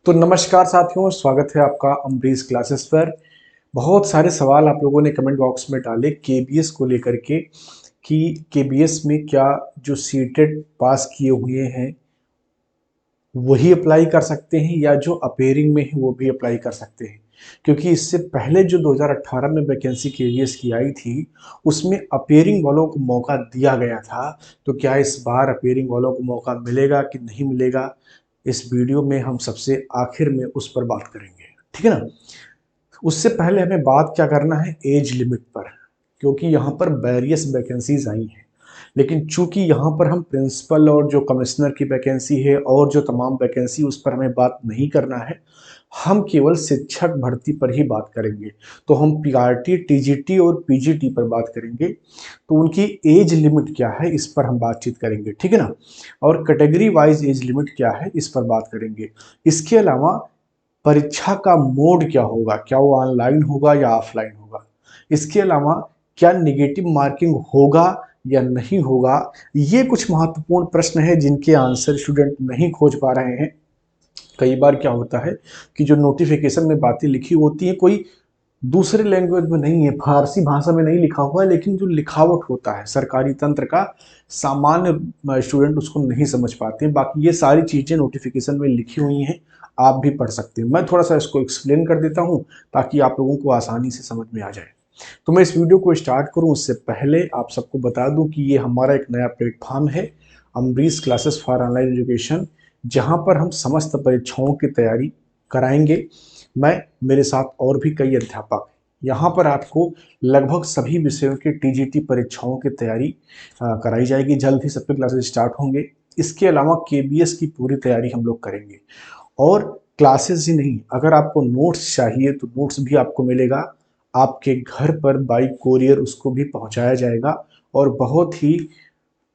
तो नमस्कार साथियों, स्वागत है आपका अमरीज क्लासेस पर। बहुत सारे सवाल आप लोगों ने कमेंट बॉक्स में डाले केबीएस को लेकर के कि केबीएस में क्या जो सीटेट पास किए हुए हैं वही अप्लाई कर सकते हैं या जो अपेयरिंग में है वो भी अप्लाई कर सकते हैं। क्योंकि इससे पहले जो 2018 में वैकेंसी केबीएस की आई थी उसमें अपेयरिंग वालों को मौका दिया गया था। तो क्या इस बार अपेयरिंग वालों को मौका मिलेगा कि नहीं मिलेगा, इस वीडियो में हम सबसे आखिर में उस पर बात करेंगे, ठीक है ना। उससे पहले हमें बात क्या करना है, एज लिमिट पर, क्योंकि यहाँ पर वेरियस वैकेंसीज आई हैं। लेकिन चूंकि यहाँ पर हम प्रिंसिपल और जो कमिश्नर की वैकेंसी है और जो तमाम वैकेंसी उस पर हमें बात नहीं करना है, हम केवल शिक्षक भर्ती पर ही बात करेंगे। तो हम पीआरटी, टीजीटी और पीजीटी पर बात करेंगे। तो उनकी एज लिमिट क्या है इस पर हम बातचीत करेंगे, ठीक है ना। और कैटेगरी वाइज एज लिमिट क्या है इस पर बात करेंगे। इसके अलावा परीक्षा का मोड क्या होगा, क्या वो ऑनलाइन होगा या ऑफलाइन होगा। इसके अलावा क्या निगेटिव मार्किंग होगा या नहीं होगा। ये कुछ महत्वपूर्ण प्रश्न है जिनके आंसर स्टूडेंट नहीं खोज पा रहे हैं। कई बार क्या होता है कि जो नोटिफिकेशन में बातें लिखी होती हैं कोई दूसरे लैंग्वेज में नहीं है, फारसी भाषा में नहीं लिखा हुआ है, लेकिन जो लिखावट होता है सरकारी तंत्र का, सामान्य स्टूडेंट उसको नहीं समझ पाते हैं। बाकी ये सारी चीज़ें नोटिफिकेशन में लिखी हुई हैं, आप भी पढ़ सकते हैं। मैं थोड़ा सा इसको एक्सप्लेन कर देता हूँ ताकि आप लोगों को आसानी से समझ में आ जाए। तो मैं इस वीडियो को स्टार्ट करूँ उससे पहले आप सबको बता दूं कि ये हमारा एक नया प्लेटफॉर्म है, अमरीज क्लासेस फॉर ऑनलाइन एजुकेशन, जहाँ पर हम समस्त परीक्षाओं की तैयारी कराएंगे। मैं, मेरे साथ और भी कई अध्यापक, यहाँ पर आपको लगभग सभी विषयों की टीजीटी परीक्षाओं की तैयारी कराई जाएगी। जल्द ही सबके क्लासेस स्टार्ट होंगे। इसके अलावा केबीएस की पूरी तैयारी हम लोग करेंगे। और क्लासेस ही नहीं, अगर आपको नोट्स चाहिए तो नोट्स भी आपको मिलेगा। आपके घर पर बाई कोरियर उसको भी पहुंचाया जाएगा और बहुत ही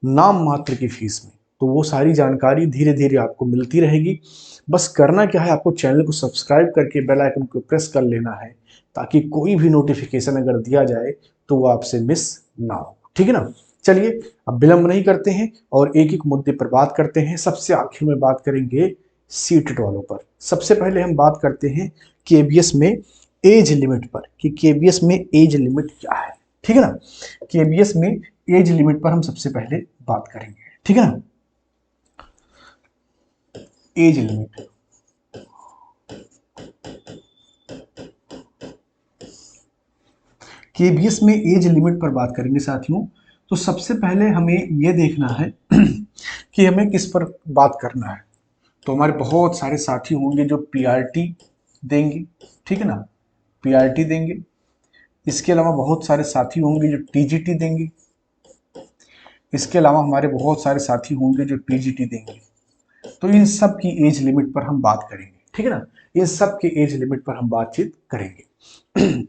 नाम मात्र की फीस में। तो वो सारी जानकारी धीरे धीरे आपको मिलती रहेगी। बस करना क्या है, आपको चैनल को सब्सक्राइब करके बेल आइकन को प्रेस कर लेना है ताकि कोई भी नोटिफिकेशन अगर दिया जाए तो वो आपसे मिस ना हो, ठीक है ना। चलिए अब विलंब नहीं करते हैं और एक एक मुद्दे पर बात करते हैं। सबसे आखिर में बात करेंगे सीटेट वालों पर। सबसे पहले हम बात करते हैं केबीएस में एज लिमिट पर कि केबीएस में एज लिमिट क्या है, ठीक है ना। केबीएस में एज लिमिट पर हम सबसे पहले बात करेंगे, ठीक है ना। एज लिमिट, केबीएस में एज लिमिट पर बात करेंगे साथियों। तो सबसे पहले हमें यह देखना है कि हमें किस पर बात करना है। तो हमारे बहुत सारे साथी होंगे जो पीआरटी देंगे, ठीक है ना, पीआरटी देंगे। इसके अलावा बहुत सारे साथी होंगे जो टीजीटी देंगे। इसके अलावा हमारे बहुत सारे साथी होंगे जो पीजीटी देंगे। तो इन सब की एज लिमिट पर हम बात करेंगे, ठीक है ना। इन सब के एज लिमिट पर हम बातचीत करेंगे।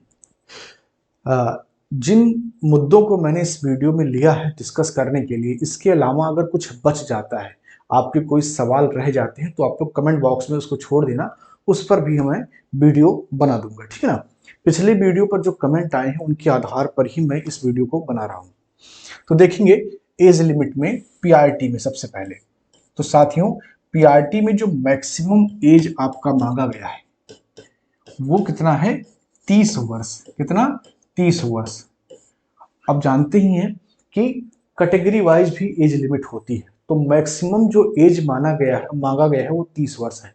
जिन मुद्दों को मैंने इस वीडियो में लिया है डिस्कस करने के लिए, इसके अलावा अगर कुछ बच जाता है, आपके कोई सवाल रह जाते हैं, तो आप लोग कमेंट बॉक्स में उसको छोड़ देना, उस पर भी मैं वीडियो बना दूंगा, ठीक है ना। पिछले वीडियो पर जो कमेंट आए हैं उनके आधार पर ही मैं इस वीडियो को बना रहा हूं। तो देखेंगे एज लिमिट में पीआरटी में सबसे पहले। तो साथियों, पीआरटी में जो मैक्सिमम एज आपका मांगा गया है वो कितना है, 30 वर्ष। कितना, 30 वर्ष। अब जानते ही हैं कि कैटेगरी वाइज भी एज लिमिट होती है। तो मैक्सिमम जो एज मांगा गया है वो 30 वर्ष है।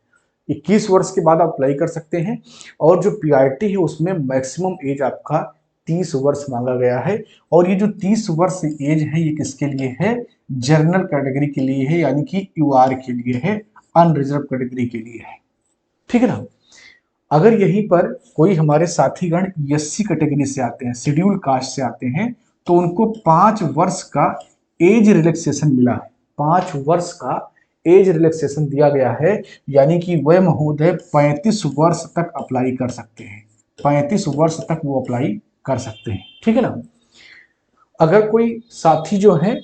21 वर्ष के बाद आप अप्लाई कर सकते हैं। और जो पीआरटी है उसमें मैक्सिमम एज आपका 30 वर्ष मांगा गया है। और ये जो 30 वर्ष एज है ये किसके लिए है, जनरल कैटेगरी के लिए है, यानी कि यूआर के लिए है, अनरिजर्व कैटेगरी के लिए है, ठीक है ना। अगर यहीं पर कोई हमारे साथीगण एससी कैटेगरी से आते हैं, शेड्यूल कास्ट से आते हैं, तो उनको 5 वर्ष का एज रिलैक्सेशन मिला है। 5 वर्ष का एज रिलैक्सेशन दिया गया है, यानी कि वह महोदय 35 वर्ष तक अप्लाई कर सकते हैं। 35 वर्ष तक वो अप्लाई कर सकते हैं, ठीक है ना। अगर कोई साथी जो है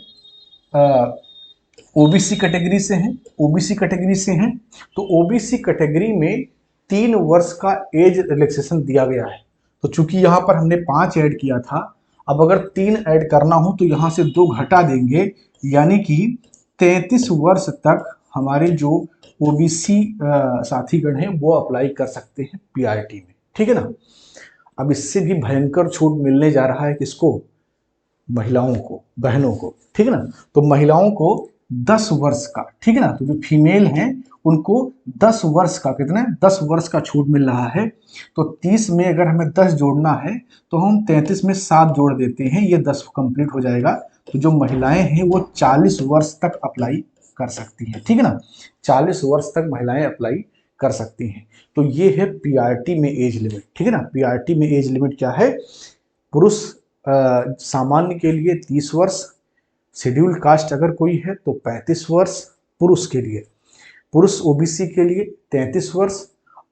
ओबीसी कैटेगरी से हैं, ओबीसी कैटेगरी से हैं, तो ओबीसी कैटेगरी में 3 वर्ष का एज रिलैक्सेशन दिया गया है। तो चूंकि यहाँ पर हमने 5 ऐड किया था, अब अगर 3 ऐड करना हो तो यहाँ से 2 घटा देंगे, यानी कि 33 वर्ष तक हमारे जो ओबीसी साथीगण हैं वो अप्लाई कर सकते हैं पीआरटी में, ठीक है ना। अब इससे भी भयंकर छूट मिलने जा रहा है किसको, महिलाओं को, बहनों को, ठीक है ना। तो महिलाओं को 10 वर्ष का, ठीक है ना, तो जो फीमेल हैं उनको 10 वर्ष का, कितना 10 वर्ष का छूट मिल रहा है। तो 30 में अगर हमें 10 जोड़ना है तो हम 33 में 7 जोड़ देते हैं, ये 10 कंप्लीट हो जाएगा। तो जो महिलाएं हैं वो 40 वर्ष तक अप्लाई कर सकती हैं, ठीक है ना। 40 वर्ष तक महिलाएं अप्लाई कर सकती हैं। तो ये है पीआरटी में एज लिमिट, ठीक है ना। पीआरटी में एज लिमिट क्या है, पुरुष सामान्य के लिए 30 वर्ष, शेड्यूल्ड कास्ट अगर कोई है तो 35 वर्ष पुरुष के लिए, पुरुष ओबीसी के लिए 33 वर्ष,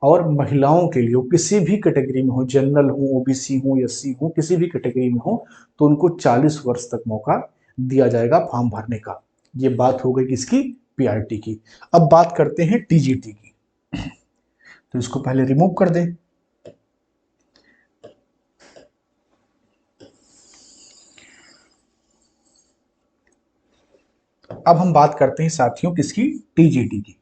और महिलाओं के लिए किसी भी कैटेगरी में हो, जनरल हो, ओबीसी हो, एससी हो, किसी भी कैटेगरी में हो, तो उनको 40 वर्ष तक मौका दिया जाएगा फॉर्म भरने का। ये बात हो गई किसकी, पीआरटी की। अब बात करते हैं टीजीटी की, तो इसको पहले रिमूव कर दें। अब हम बात करते हैं साथियों किसकी, टीजीटी की।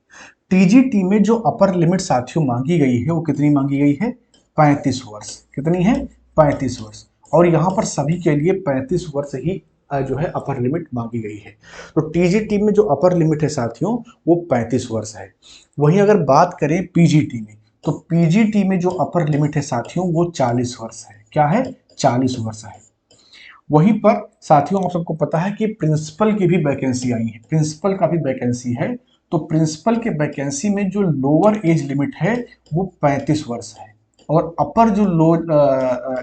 टीजीटी में जो अपर लिमिट साथियों मांगी गई है वो कितनी मांगी गई है, 35 वर्ष। कितनी है, 35 वर्ष। और यहां पर सभी के लिए 35 वर्ष ही जो है अपर लिमिट मांगी गई है। तो टीजीटी में जो अपर लिमिट है साथियों वो 35 वर्ष है। वहीं अगर बात करें पीजीटी में, तो पीजीटी में जो अपर लिमिट है साथियों वो 40 वर्ष है। क्या है, 40 वर्ष है। वहीं पर साथियों आप सबको पता है कि प्रिंसिपल की भी वैकेंसी आई है, प्रिंसिपल का भी वैकेंसी है। तो प्रिंसिपल के वैकेंसी में जो लोअर एज लिमिट है वो 35 वर्ष है, और अपर जो लो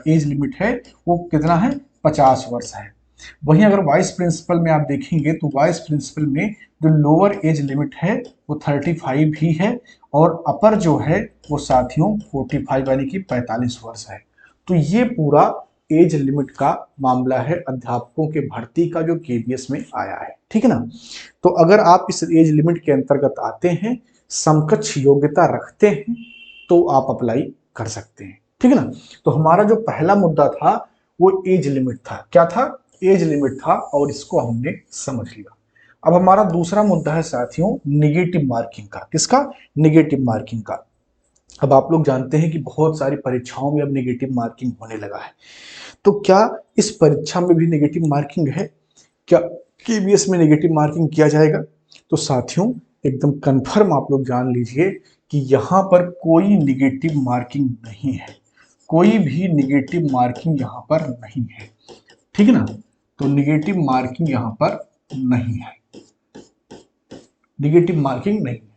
एज लिमिट है वो कितना है, 50 वर्ष है। वहीं अगर वाइस प्रिंसिपल में आप देखेंगे तो वाइस प्रिंसिपल में जो लोअर एज लिमिट है वो 35 ही है, और अपर जो है वो साथियों 45 यानी कि 45 वर्ष है। तो ये पूरा एज लिमिट का मामला है अध्यापकों के भर्ती का जो केबीएस में आया है, ठीक है ना। तो अगर आप इस एज लिमिट के अंतर्गत आते हैं, समकक्ष योग्यता रखते हैं, तो आप अप्लाई कर सकते हैं, ठीक है ना। तो हमारा जो पहला मुद्दा था वो एज लिमिट था, क्या था, एज लिमिट था, और इसको हमने समझ लिया। अब हमारा दूसरा मुद्दा है साथियों निगेटिव मार्किंग का। किसका, निगेटिव मार्किंग का। अब आप लोग जानते हैं कि बहुत सारी परीक्षाओं में अब निगेटिव मार्किंग होने लगा है। तो क्या इस परीक्षा में भी नेगेटिव मार्किंग है, क्या केबीएस में नेगेटिव मार्किंग किया जाएगा। तो साथियों एकदम कंफर्म आप लोग जान लीजिए कि यहां पर कोई निगेटिव मार्किंग नहीं है, कोई भी निगेटिव मार्किंग यहां पर नहीं है, ठीक है ना। तो निगेटिव मार्किंग यहां पर नहीं है, निगेटिव मार्किंग नहीं है।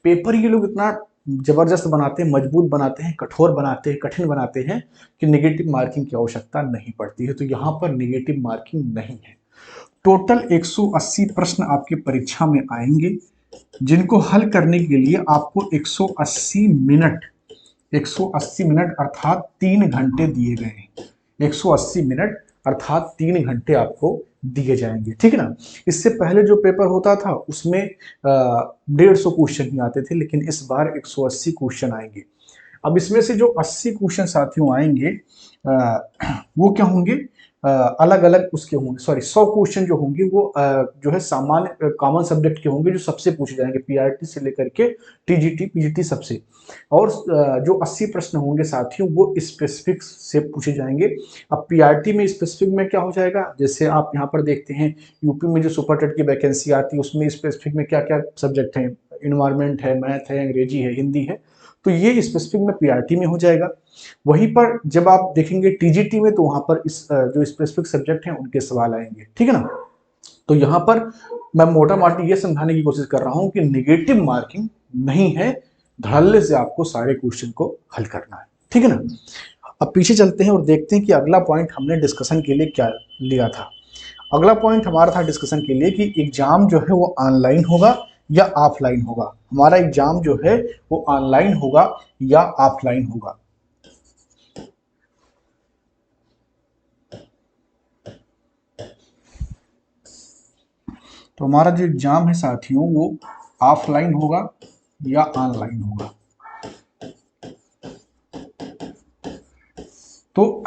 पेपर ये लोग इतना जबरदस्त बनाते हैं, मजबूत बनाते हैं, कठोर बनाते हैं, कठिन बनाते हैं कि नेगेटिव मार्किंग की आवश्यकता नहीं पड़ती है। तो यहाँ पर नेगेटिव मार्किंग नहीं है। टोटल 180 प्रश्न आपके परीक्षा में आएंगे, जिनको हल करने के लिए आपको 180 मिनट, 180 मिनट अर्थात 3 घंटे दिए गए हैं। 180 मिनट अर्थात 3 घंटे आपको दिए जाएंगे, ठीक है ना। इससे पहले जो पेपर होता था उसमें 150 क्वेश्चन ही आते थे, लेकिन इस बार 180 क्वेश्चन आएंगे। अब इसमें से जो 80 क्वेश्चन साथियों आएंगे वो क्या होंगे, अलग अलग उसके होंगे, सॉरी 100 क्वेश्चन जो होंगे वो जो है सामान्य कॉमन सब्जेक्ट के होंगे, जो सबसे पूछे जाएंगे पीआरटी से लेकर के टीजीटी पीजीटी सबसे। और जो 80 प्रश्न होंगे साथियों वो स्पेसिफिक से पूछे जाएंगे। अब पीआरटी में स्पेसिफिक में क्या हो जाएगा, जैसे आप यहाँ पर देखते हैं यूपी में जो सुपर टेट की वैकेंसी आती है उसमें स्पेसिफिक में क्या क्या सब्जेक्ट हैं, इन्वायरमेंट है, मैथ है, अंग्रेजी है, हिंदी है। तो ये स्पेसिफिक में पीआरटी में हो जाएगा। वहीं पर जब आप देखेंगे टीजीटी में तो वहां पर इस जो स्पेसिफिक सब्जेक्ट हैं उनके सवाल आएंगे, ठीक है ना। तो यहां पर मैं मोटा मोटी ये समझाने की कोशिश कर रहा हूं कि नेगेटिव मार्किंग नहीं है, धड़ल्ले से आपको सारे क्वेश्चन को हल करना है, ठीक है ना। अब पीछे चलते हैं और देखते हैं कि अगला पॉइंट हमने डिस्कशन के लिए क्या लिया था। अगला पॉइंट हमारा था डिस्कशन के लिए कि एग्जाम जो है वो ऑनलाइन होगा या ऑफलाइन होगा। हमारा एग्जाम जो है वो ऑनलाइन होगा या ऑफलाइन होगा। तो हमारा जो एग्जाम है साथियों वो ऑफलाइन होगा या ऑनलाइन होगा। तो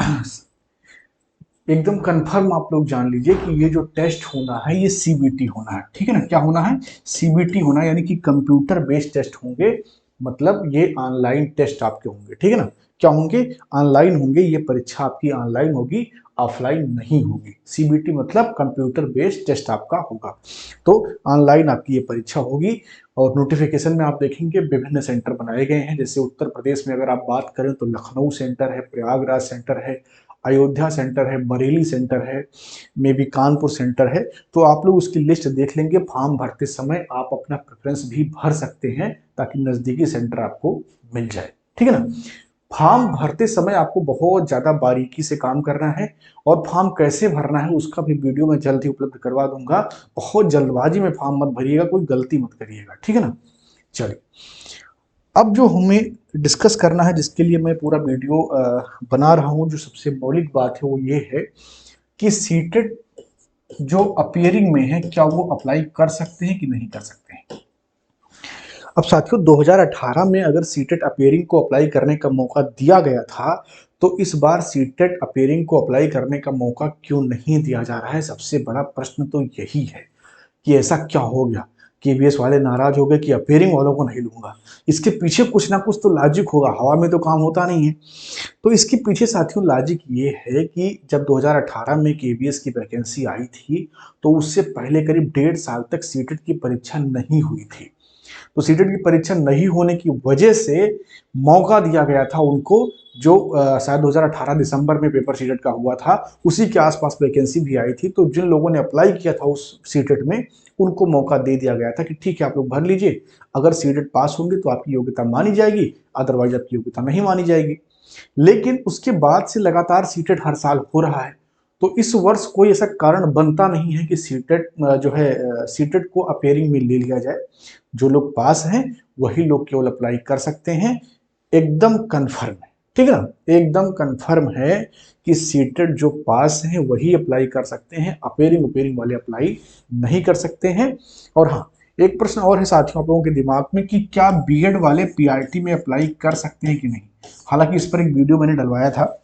एकदम कंफर्म आप लोग जान लीजिए कि ये जो टेस्ट होना है ये सीबीटी होना है, ठीक है ना। क्या होना है? सीबीटी होना है, यानी कि कंप्यूटर बेस्ड टेस्ट होंगे। मतलब ये ऑनलाइन टेस्ट आपके होंगे, ठीक है ना। क्या होंगे? ऑनलाइन होंगे। ये परीक्षा आपकी ऑनलाइन होगी, ऑफलाइन नहीं होगी। सीबीटी मतलब कंप्यूटर बेस्ड टेस्ट आपका होगा। तो ऑनलाइन आपकी ये परीक्षा होगी। और नोटिफिकेशन में आप देखेंगे विभिन्न सेंटर बनाए गए हैं। जैसे उत्तर प्रदेश में अगर आप बात करें तो लखनऊ सेंटर है, प्रयागराज सेंटर है, अयोध्या सेंटर है, बरेली सेंटर है, मे बी कानपुर सेंटर है। तो आप लोग उसकी लिस्ट देख लेंगे। फॉर्म भरते समय आप अपना प्रेफरेंस भी भर सकते हैं ताकि नज़दीकी सेंटर आपको मिल जाए, ठीक है ना। फॉर्म भरते समय आपको बहुत ज़्यादा बारीकी से काम करना है। और फॉर्म कैसे भरना है उसका भी वीडियो मैं जल्द ही उपलब्ध करवा दूंगा। बहुत जल्दबाजी में फॉर्म मत भरिएगा, कोई गलती मत करिएगा, ठीक है ना। चलिए, अब जो हमें डिस्कस करना है, जिसके लिए मैं पूरा वीडियो बना रहा हूं, जो सबसे मौलिक बात है वो ये है कि सीटेट जो अपियरिंग में है क्या वो अप्लाई कर सकते हैं कि नहीं कर सकते हैं। अब साथियों, 2018 में अगर सीटेट अपियरिंग को अप्लाई करने का मौका दिया गया था, तो इस बार सीटेट अपियरिंग को अप्लाई करने का मौका क्यों नहीं दिया जा रहा है? सबसे बड़ा प्रश्न तो यही है कि ऐसा क्या हो गया। केबीएस वाले नाराज हो गए कि अपेयरिंग वालों को नहीं लूंगा। इसके पीछे कुछ ना कुछ तो लॉजिक होगा, हवा में तो काम होता नहीं है। तो इसके पीछे साथियों लॉजिक ये है कि जब 2018 में केबीएस की वैकेंसी आई थी, तो उससे पहले करीब 1.5 साल तक सीटेट की परीक्षा नहीं हुई थी। तो सीटेट की परीक्षा नहीं होने की वजह से मौका दिया गया था उनको, जो शायद 2018 दिसंबर में पेपर सीटेट का हुआ था, उसी के आसपास वैकेंसी भी आई थी। तो जिन लोगों ने अप्लाई किया था उस सीटेट में, उनको मौका दे दिया गया था कि ठीक है आप लोग भर लीजिए, अगर सीटेट पास होंगे तो आपकी योग्यता मानी जाएगी, अदरवाइज आपकी योग्यता नहीं मानी जाएगी। लेकिन उसके बाद से लगातार सीटेट हर साल हो रहा है। तो इस वर्ष कोई ऐसा कारण बनता नहीं है कि सीटेट जो है सीटेट को अपेयरिंग में ले लिया जाए। जो लोग पास हैं वही लोग केवल अप्लाई कर सकते हैं। एकदम कन्फर्म है, ठीक है ना। एकदम कन्फर्म है कि सीटेट जो पास हैं वही अप्लाई कर सकते हैं, अपेयरिंग अपेयरिंग वाले अप्लाई नहीं कर सकते हैं। और हाँ, एक प्रश्न और है साथियों आप लोगों के दिमाग में कि क्या बीएड वाले पीआरटी में अप्लाई कर सकते हैं कि नहीं। हालांकि इस पर एक वीडियो मैंने डलवाया था,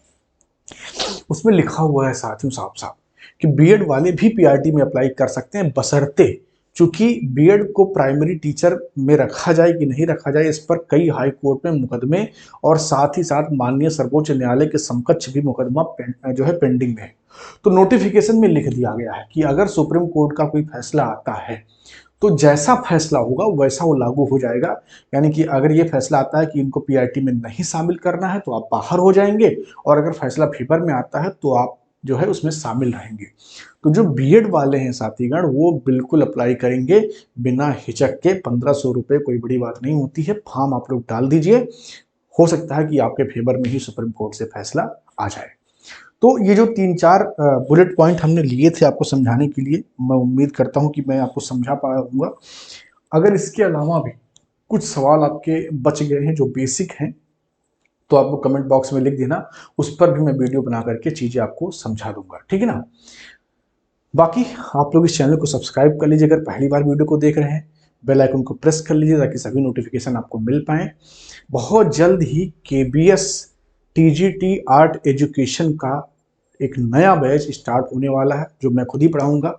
उसमें लिखा हुआ है साथियों साफ साफ कि बीएड वाले भी पीआरटी में अप्लाई कर सकते हैं, बशर्ते चूंकि बीएड को प्राइमरी टीचर में रखा जाए कि नहीं रखा जाए, इस पर कई हाई कोर्ट में मुकदमे और साथ ही साथ माननीय सर्वोच्च न्यायालय के समकक्ष भी मुकदमा जो है पेंडिंग में है। तो नोटिफिकेशन में लिख दिया गया है कि अगर सुप्रीम कोर्ट का कोई फैसला आता है तो जैसा फैसला होगा वैसा वो लागू हो जाएगा। यानी कि अगर ये फैसला आता है कि इनको पीआरटी में नहीं शामिल करना है तो आप बाहर हो जाएंगे, और अगर फैसला फेवर में आता है तो आप जो है उसमें शामिल रहेंगे। तो जो बीएड वाले हैं साथीगण, वो बिल्कुल अप्लाई करेंगे बिना हिचक के। 1500 रुपये कोई बड़ी बात नहीं होती है। फॉर्म आप लोग डाल दीजिए, हो सकता है कि आपके फेवर में ही सुप्रीम कोर्ट से फैसला आ जाए। तो ये जो 3-4 बुलेट पॉइंट हमने लिए थे आपको समझाने के लिए, मैं उम्मीद करता हूँ कि मैं आपको समझा पाऊंगा। अगर इसके अलावा भी कुछ सवाल आपके बच गए हैं जो बेसिक हैं, तो आपको कमेंट बॉक्स में लिख देना, उस पर भी मैं वीडियो बना करके चीज़ें आपको समझा दूंगा, ठीक है ना। बाकी आप लोग इस चैनल को सब्सक्राइब कर लीजिए अगर पहली बार वीडियो को देख रहे हैं। बेल आइकन को प्रेस कर लीजिए ताकि सभी नोटिफिकेशन आपको मिल पाए। बहुत जल्द ही केबीएस टीजीटी आर्ट एजुकेशन का एक नया बैच स्टार्ट होने वाला है, जो मैं खुद ही पढ़ाऊंगा।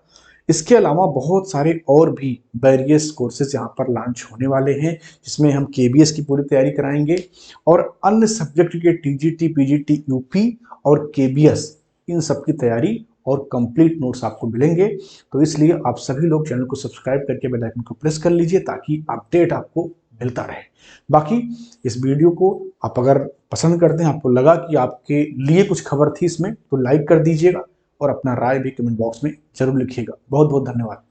इसके अलावा बहुत सारे और भी वेरियस कोर्सेज यहाँ पर लॉन्च होने वाले हैं, जिसमें हम केबीएस की पूरी तैयारी कराएंगे और अन्य सब्जेक्ट के टीजीटी पीजीटी यूपी और केबीएस, इन सब की तैयारी और कंप्लीट नोट्स आपको मिलेंगे। तो इसलिए आप सभी लोग चैनल को सब्सक्राइब करके बेल आइकन को प्रेस कर लीजिए ताकि अपडेट आपको मिलता रहे। बाकी इस वीडियो को आप अगर पसंद करते हैं, आपको लगा कि आपके लिए कुछ खबर थी इसमें, तो लाइक कर दीजिएगा और अपना राय भी कमेंट बॉक्स में जरूर लिखिएगा। बहुत बहुत धन्यवाद।